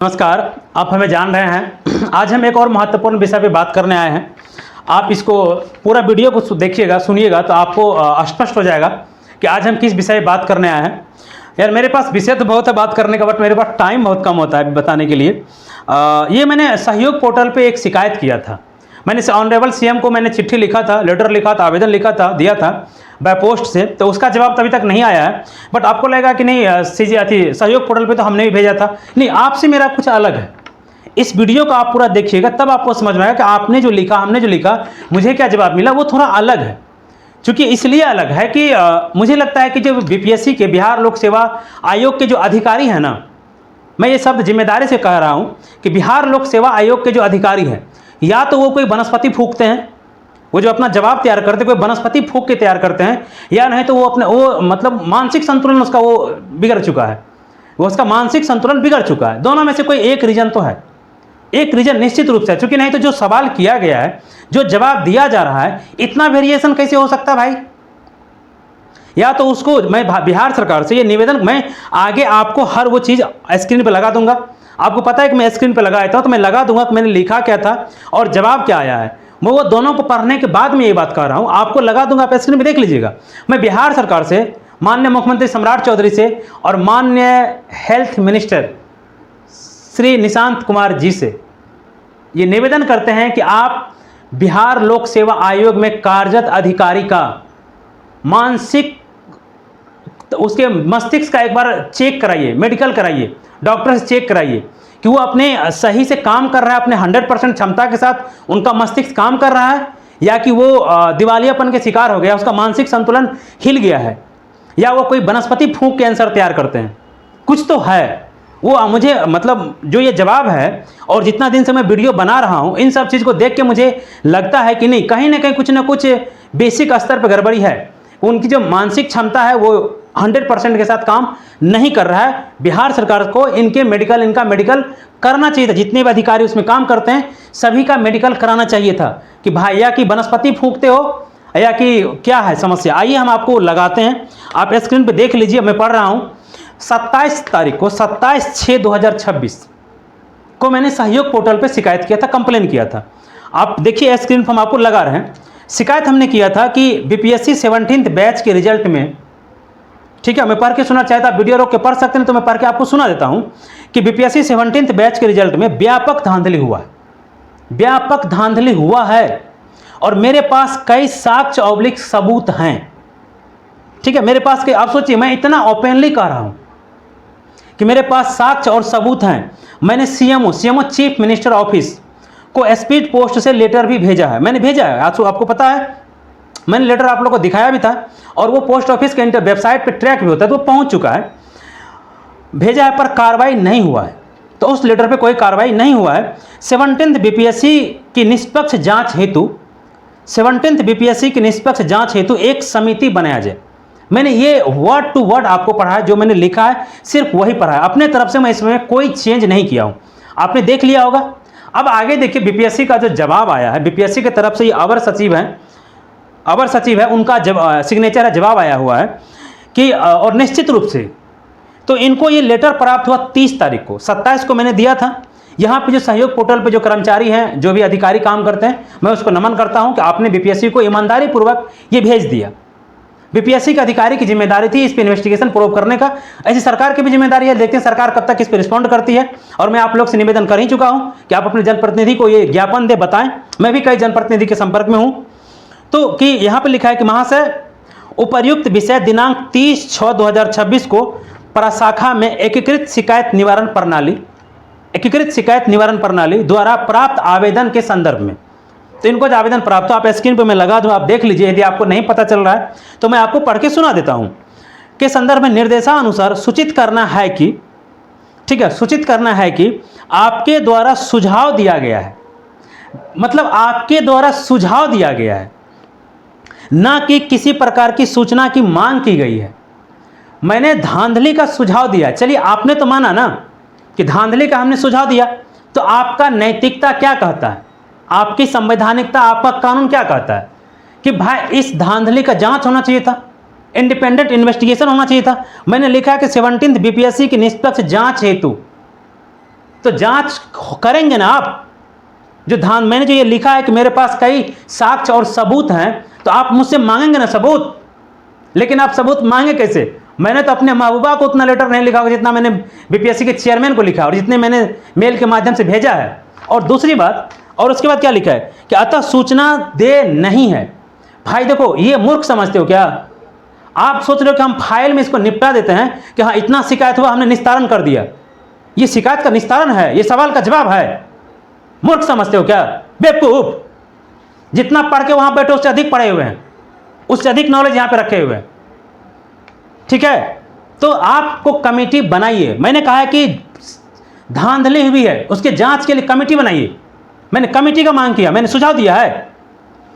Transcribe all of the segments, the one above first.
नमस्कार, आप हमें जान रहे हैं। आज हम एक और महत्वपूर्ण विषय पे बात करने आए हैं। आप इसको पूरा वीडियो को देखिएगा, सुनिएगा तो आपको स्पष्ट हो जाएगा कि आज हम किस विषय पे बात करने आए हैं। यार मेरे पास विषय तो बहुत है बात करने का, बट मेरे पास टाइम बहुत कम होता है बताने के लिए। ये मैंने सहयोग पोर्टल पे एक शिकायत किया था। मैंने ऑनरेबल सीएम को मैंने चिट्ठी लिखा था, लेटर लिखा था, आवेदन लिखा था, दिया था बाय पोस्ट से। तो उसका जवाब अभी तक नहीं आया है। बट आपको लगेगा कि नहीं सहयोग पोर्टल पे तो हमने भी भेजा था। नहीं, आपसे मेरा कुछ अलग है। इस वीडियो को आप पूरा देखिएगा, तब आपको समझ में आएगा कि आपने जो लिखा, हमने जो लिखा, मुझे क्या जवाब मिला, वो थोड़ा अलग है। चूँकि इसलिए अलग है कि मुझे लगता है कि जो बीपीएससी के, बिहार लोक सेवा आयोग के जो अधिकारी हैं ना, मैं ये शब्द जिम्मेदारी से कह रहा हूँ कि बिहार लोक सेवा आयोग के जो अधिकारी हैं, या तो वो कोई वनस्पति फूंकते हैं, वो जो अपना जवाब तैयार करते हैं कोई वनस्पति फूंक के तैयार करते हैं, या नहीं तो वो मतलब मानसिक संतुलन उसका वो बिगड़ चुका है, वो उसका मानसिक संतुलन बिगड़ चुका है। दोनों में से कोई एक रीजन तो है, एक रीजन निश्चित रूप से है। चूंकि नहीं तो जो सवाल किया गया है, जो जवाब दिया जा रहा है, इतना वेरिएशन कैसे हो सकता है भाई? या तो उसको मैं बिहार सरकार से ये निवेदन, मैं आगे आपको हर वो चीज़ स्क्रीन पर लगा दूंगा। आपको पता है कि मैं स्क्रीन पर लगा देता हूँ, तो मैं लगा दूंगा कि मैंने लिखा क्या था और जवाब क्या आया है। मैं वो दोनों को पढ़ने के बाद में ये बात कर रहा हूँ, आपको लगा दूंगा, आप स्क्रीन पर देख लीजिएगा। मैं बिहार सरकार से, माननीय मुख्यमंत्री सम्राट चौधरी से और माननीय हेल्थ मिनिस्टर श्री निशांत कुमार जी से ये निवेदन करते हैं कि आप बिहार लोक सेवा आयोग में कार्यरत अधिकारी का मानसिक, तो उसके मस्तिष्क का एक बार चेक कराइए, मेडिकल कराइए, डॉक्टर से चेक कराइए कि वो अपने सही से काम कर रहा है, अपने 100% क्षमता के साथ उनका मस्तिष्क काम कर रहा है, या कि वो दिवालियापन के शिकार हो गया, उसका मानसिक संतुलन हिल गया है, या वो कोई वनस्पति फूंक के आंसर तैयार करते हैं। कुछ तो है वो। मुझे मतलब जो ये जवाब है और जितना दिन से मैं वीडियो बना रहा हूँ, इन सब चीज़ को देख के मुझे लगता है कि नहीं, कहीं ना कहीं कुछ ना कुछ बेसिक स्तर पर गड़बड़ी है। उनकी जो मानसिक क्षमता है वो 100% के साथ काम नहीं कर रहा है। बिहार सरकार को इनका मेडिकल करना चाहिए था। जितने भी अधिकारी उसमें काम करते हैं सभी का मेडिकल कराना चाहिए था कि भाई, या कि वनस्पति फूंकते हो या कि क्या है समस्या। आइए हम आपको लगाते हैं, आप स्क्रीन पे देख लीजिए। मैं पढ़ रहा हूँ 27 तारीख को, 27/6/2026 को मैंने सहयोग पोर्टल पे शिकायत किया था, कंप्लेन किया था। आप देखिए स्क्रीन पर हम आपको लगा रहे हैं। शिकायत हमने किया था कि बीपीएससी 17th बैच के रिजल्ट में, ठीक है, मैं पढ़ के सुना चाहता, वीडियो रोक के पढ़ सकते हैं तो मैं पढ़ के आपको सुना देता हूं कि बीपीएससी 17th बैच के रिजल्ट में व्यापक धांधली हुआ है, व्यापक धांधली हुआ है। और मेरे पास कई साक्ष्य ऑब्लिक सबूत हैं। ठीक है, मेरे पास, आप सोचिए, मैं इतना ओपनली कह रहा हूं कि मेरे पास साक्ष्य और सबूत हैं। मैंने सीएमओ चीफ मिनिस्टर ऑफिस को स्पीड पोस्ट से लेटर भी भेजा है, मैंने भेजा है, आपको पता है। मैंने लेटर आप लोगों को दिखाया भी था, और वो पोस्ट ऑफिस के वेबसाइट पे ट्रैक भी होता है, तो वो पहुंच चुका है, भेजा है, पर कार्रवाई नहीं हुआ है। तो उस लेटर पे कोई कार्रवाई नहीं हुआ है। 17th बीपीएससी की निष्पक्ष जांच हेतु, 17th बीपीएससी की निष्पक्ष जांच हेतु एक समिति बनाया जाए। मैंने ये वर्ड टू वर्ड आपको पढ़ा है, जो मैंने लिखा है सिर्फ वही पढ़ा है। अपने तरफ से मैं इसमें कोई चेंज नहीं किया हूँ, आपने देख लिया होगा। अब आगे देखिए बीपीएससी का जो जवाब आया है, बीपीएससी की तरफ से ये अवर सचिव है, उनका सिग्नेचर है, जवाब आया हुआ है कि और निश्चित रूप से तो इनको ये लेटर प्राप्त हुआ 30 तारीख को, 27 को मैंने दिया था। यहाँ पे जो सहयोग पोर्टल पे जो कर्मचारी हैं, जो भी अधिकारी काम करते हैं, मैं उसको नमन करता हूँ कि आपने बीपीएससी को ईमानदारी पूर्वक ये भेज दिया। बीपीएससी के अधिकारी की जिम्मेदारी थी इस पर इन्वेस्टिगेशन प्रोब करने का। ऐसी सरकार की भी जिम्मेदारी है, देखते हैं सरकार कब तक इस पर रिस्पॉन्ड करती है। और मैं आप लोग से निवेदन कर ही चुका हूँ कि आप अपने जनप्रतिनिधि को ये ज्ञापन दे, बताएं। मैं भी कई जनप्रतिनिधि के संपर्क में हूँ। तो कि यहाँ पर लिखा है कि महाशय, उपर्युक्त विषय दिनांक 30/6/2026 को प्रशाखा में एकीकृत शिकायत निवारण प्रणाली द्वारा प्राप्त आवेदन के संदर्भ में, तो इनको जो आवेदन प्राप्त हो, आप स्क्रीन पर मैं लगा दूं, आप देख लीजिए। यदि आपको नहीं पता चल रहा है तो मैं आपको पढ़ के सुना देता हूं के संदर्भ में निर्देशानुसार सूचित करना है कि, ठीक है, सूचित करना है कि आपके द्वारा सुझाव दिया गया है, मतलब आपके द्वारा सुझाव दिया गया है, ना कि किसी प्रकार की सूचना की मांग की गई है। मैंने धांधली का सुझाव दिया। चलिए, आपने तो माना ना कि धांधली का हमने सुझाव दिया, तो आपका नैतिकता क्या कहता है, आपकी संवैधानिकता, आपका कानून क्या कहता है कि भाई इस धांधली का जांच होना चाहिए था, इंडिपेंडेंट इन्वेस्टिगेशन होना चाहिए था। मैंने लिखा है कि 17th बीपीएससी की निष्पक्ष जांच हेतु तो जांच करेंगे ना आप। जो मैंने जो ये लिखा है कि मेरे पास कई साक्ष्य और सबूत हैं, तो आप मुझसे मांगेंगे ना सबूत। लेकिन आप सबूत मांगे कैसे? मैंने तो अपने महबूबा को उतना लेटर नहीं लिखा होगा जितना मैंने बीपीएससी के चेयरमैन को लिखा और जितने मैंने मेल के माध्यम से भेजा है। और दूसरी बात, और उसके बाद क्या लिखा है कि अतः सूचना दे नहीं है। भाई देखो, ये मूर्ख समझते हो क्या? आप सोच रहे हो कि हम फाइल में इसको निपटा देते हैं कि हाँ इतना शिकायत हुआ, हमने निस्तारण कर दिया। ये शिकायत का निस्तारण है, ये सवाल का जवाब है। मूर्ख समझते हो क्या? बेवकूफ। जितना पढ़ के वहां बैठे उससे अधिक पढ़े हुए हैं, उससे अधिक नॉलेज यहां पे रखे हुए हैं। ठीक है, तो आपको कमेटी बनाइए। मैंने कहा है कि धांधली हुई है, उसके जांच के लिए कमेटी बनाइए। मैंने कमेटी का मांग किया, मैंने सुझाव दिया है।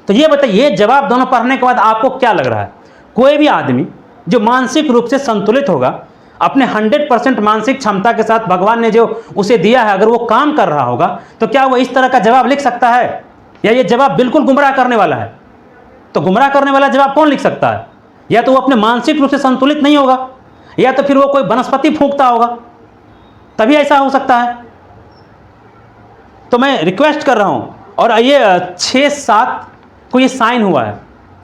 तो ये बताइए, ये जवाब दोनों पढ़ने के बाद आपको क्या लग रहा है? कोई भी आदमी जो मानसिक रूप से संतुलित होगा, अपने 100% मानसिक क्षमता के साथ भगवान ने जो उसे दिया है, अगर वो काम कर रहा होगा, तो क्या वो इस तरह का जवाब लिख सकता है? या ये जवाब बिल्कुल गुमराह करने वाला है? तो गुमराह करने वाला जवाब कौन लिख सकता है? या तो वो अपने मानसिक रूप से संतुलित नहीं होगा, या तो फिर वो कोई वनस्पति फूंकता होगा, तभी ऐसा हो सकता है। तो मैं रिक्वेस्ट कर रहा हूं, और ये 6/7 को ये साइन हुआ है,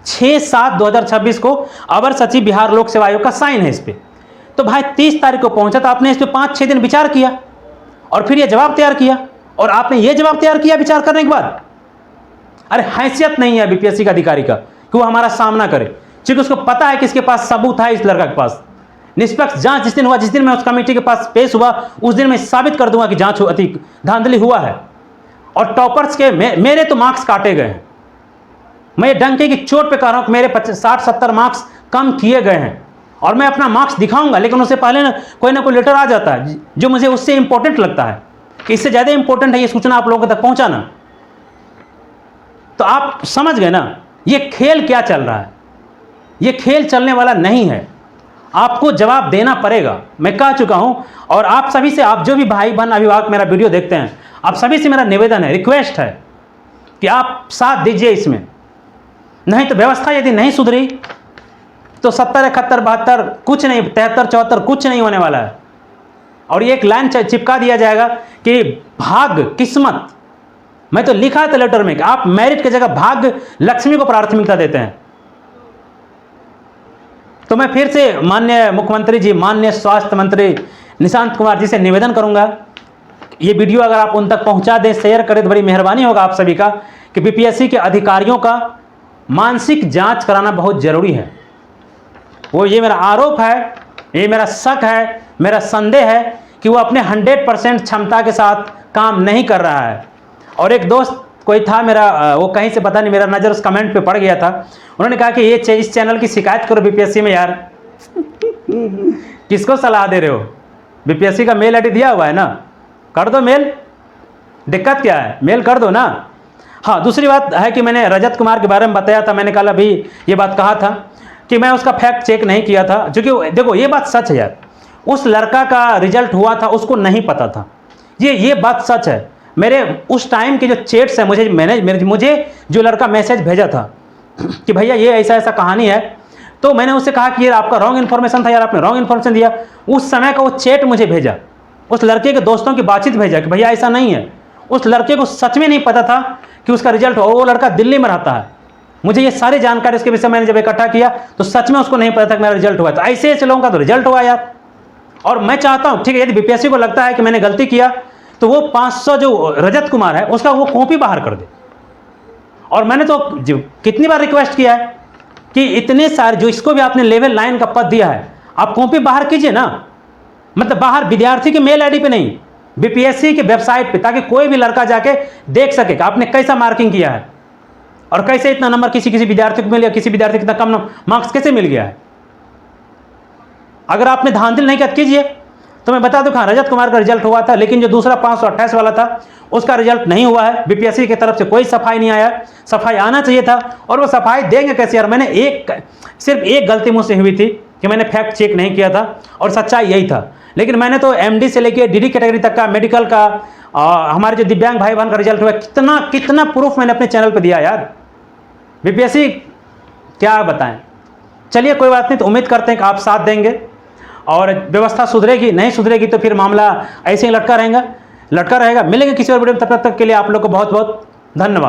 6/7/2026 को अवर सचिव बिहार लोक सेवा आयोग का साइन है इस पर। तो भाई 30 तारीख को पहुंचा, तो आपने इस पर 5-6 दिन विचार किया और फिर ये जवाब तैयार किया। और आपने ये जवाब तैयार किया विचार करने के बाद। अरे हैसियत नहीं है बीपीएससी का अधिकारी का कि वो हमारा सामना करे, क्योंकि उसको पता है कि इसके पास सबूत है, इस लड़का के पास। निष्पक्ष जांच जिस दिन हुआ, जिस दिन मैं उस कमेटी के पास पेश हुआ, उस दिन मैं साबित कर दूंगा कि जांच अति धांधली हुआ है। और टॉपर्स के मेरे तो मार्क्स काटे गए हैं। मैं डंके की चोट पे कह रहा हूं कि मेरे 60-70 मार्क्स कम किए गए हैं, और मैं अपना मार्क्स दिखाऊंगा। लेकिन उससे पहले ना कोई लेटर आ जाता है जो मुझे उससे इंपॉर्टेंट लगता है, कि इससे ज़्यादा इंपॉर्टेंट है ये सूचना आप लोगों तक पहुंचाना। तो आप समझ गए ना ये खेल क्या चल रहा है? ये खेल चलने वाला नहीं है, आपको जवाब देना पड़ेगा। मैं कह चुका हूं, और आप सभी से, आप जो भी भाई बहन अभिभावक मेरा वीडियो देखते हैं, आप सभी से मेरा निवेदन है, रिक्वेस्ट है कि आप साथ दीजिए इसमें। नहीं तो व्यवस्था यदि नहीं सुधरी तो 70, 71, 72 कुछ नहीं, 73, 74 कुछ नहीं होने वाला है। और ये एक लाइन चिपका दिया जाएगा कि भाग्य, किस्मत। मैं तो लिखा था लेटर में कि आप मेरिट की जगह भाग्य, लक्ष्मी को प्राथमिकता देते हैं। तो मैं फिर से माननीय मुख्यमंत्री जी, माननीय स्वास्थ्य मंत्री निशांत कुमार जी से निवेदन करूंगा, ये वीडियो अगर आप उन तक पहुंचा दें, शेयर करें, तो बड़ी मेहरबानी होगा आप सभी का, कि बीपीएससी के अधिकारियों का मानसिक जांच कराना बहुत जरूरी है। वो ये मेरा आरोप है, ये मेरा शक है, मेरा संदेह है कि वो अपने 100% क्षमता के साथ काम नहीं कर रहा है। और एक दोस्त कोई था मेरा, वो कहीं से पता नहीं, मेरा नज़र उस कमेंट पे पड़ गया था। उन्होंने कहा कि ये इस चैनल की शिकायत करो बीपीएससी में यार। किसको सलाह दे रहे हो? बीपीएससी का मेल आईडी दिया हुआ है ना, कर दो मेल, दिक्कत क्या है, मेल कर दो ना। हाँ, दूसरी बात है कि मैंने रजत कुमार के बारे में बताया था, मैंने कल अभी ये बात कहा था कि मैं उसका फैक्ट चेक नहीं किया था, क्योंकि देखो ये बात सच है यार, उस लड़का का रिजल्ट हुआ था, उसको नहीं पता था, ये बात सच है। मेरे उस टाइम के जो चैट्स हैं, मुझे जो लड़का मैसेज भेजा था कि भैया ये ऐसा ऐसा कहानी है, तो मैंने उससे कहा कि ये आपका रॉन्ग इन्फॉर्मेशन था यार, आपने रॉन्ग इन्फॉर्मेशन दिया। उस समय का वो चैट मुझे भेजा, उस लड़के के दोस्तों की बातचीत भेजा कि भैया ऐसा नहीं है। उस लड़के को सच में नहीं पता था कि उसका रिजल्ट हो, वो लड़का दिल्ली में रहता है। मुझे ये सारी जानकारी उसके विषय में मैंने जब इकट्ठा किया तो सच में उसको नहीं पता था कि मेरा रिजल्ट हुआ। तो ऐसे ऐसे लोगों का तो रिजल्ट हुआ यार। और मैं चाहता हूँ, ठीक है, यदि बीपीएससी को लगता है कि मैंने गलती किया, तो वो 500 जो रजत कुमार है उसका वो कॉपी बाहर कर दे। और मैंने तो कितनी बार रिक्वेस्ट किया है कि इतने सारे, जो इसको भी आपने लेवल 9 का पद दिया है, आप कॉपी बाहर कीजिए ना, मतलब बाहर विद्यार्थी के मेल आईडी पे नहीं, बीपीएससी के वेबसाइट पे, ताकि कोई भी लड़का जाके देख सके कि आपने कैसा मार्किंग किया है और कैसे इतना नंबर किसी विद्यार्थी को मिल गया, किसी विद्यार्थी को इतना कम मार्क्स कैसे मिल गया है। अगर आपने धांधली नहीं कीजिए तो मैं बता दूं, हाँ रजत कुमार का रिजल्ट हुआ था, लेकिन जो दूसरा 528 वाला था उसका रिजल्ट नहीं हुआ है। बीपीएससी की तरफ से कोई सफाई नहीं आया, सफाई आना चाहिए था। और वो सफाई देंगे कैसे यार? मैंने सिर्फ एक गलती मुझसे हुई थी कि मैंने फैक्ट चेक नहीं किया था, और सच्चाई यही था। लेकिन मैंने तो एमडी से लेकर डीडी कैटेगरी तक का, मेडिकल का, हमारे जो दिव्यांग भाई बहन का रिजल्ट हुआ, कितना प्रूफ मैंने अपने चैनल पर दिया यार। बीपीएससी क्या बताएं। चलिए कोई बात नहीं, तो उम्मीद करते हैं कि आप साथ देंगे और व्यवस्था सुधरेगी। नहीं सुधरेगी तो फिर मामला ऐसे ही लटका रहेगा। लटका रहेगा। मिलेंगे किसी और वीडियो में, तब तक के लिए आप लोग को बहुत बहुत धन्यवाद।